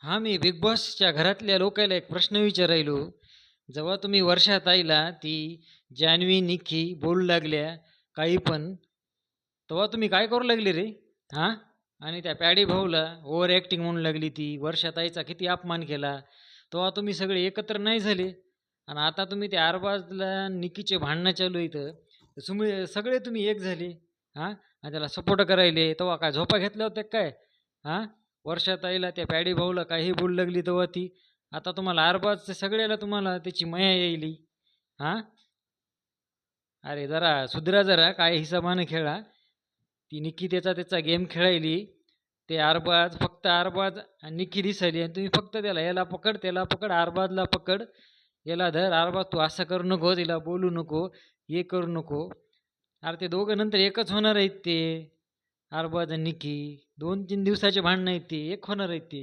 हां, मी बिग बॉसच्या घरातल्या लोकायला एक प्रश्न विचारायलो. जेव्हा तुम्ही वर्षात आईला ती जान्हवी, निक्की बोलू लागल्या काही पण, तेव्हा तुम्ही काय करू लागले रे? हां? आणि त्या पॅडी भाऊला ओव्हर ॲक्टिंग म्हणू लागली ती. वर्षात आईचा किती अपमान केला. तेव्हा तुम्ही सगळे एकत्र नाही झाले आणि आता तुम्ही त्या अरबाजला निक्कीचे भांडणं चालू इथं. सगळे तुम्ही एक झाले. हां? आणि त्याला सपोर्ट करायले. तेव्हा काय झोपा घेतल्या होत्या काय? हां? वर्षात आईला त्या पॅडी भाऊला काहीही बोलू लागली तेव्हा ती. आता तुम्हाला अरबाज सगळ्याला तुम्हाला त्याची मया यायली. हां? अरे जरा सुधरा जरा, काय हिसाबाने खेळा. ती निक्की त्याचा त्याचा गेम खेळायली. ते अरबाज फक्त अरबाज आणि निक्की दिसायली आणि तुम्ही फक्त त्याला याला पकड, त्याला पकड, अरबाजला पकड, याला धर. अरबाज तू असं करू नको, तिला बोलू नको, हे करू नको. अरे ते दोघं नंतर एकच होणार आहेत ते. अरबाज आणि निक्की. 2-3 दिवसाचे भांडणं आहेत ते. एक होणार आहेत ते.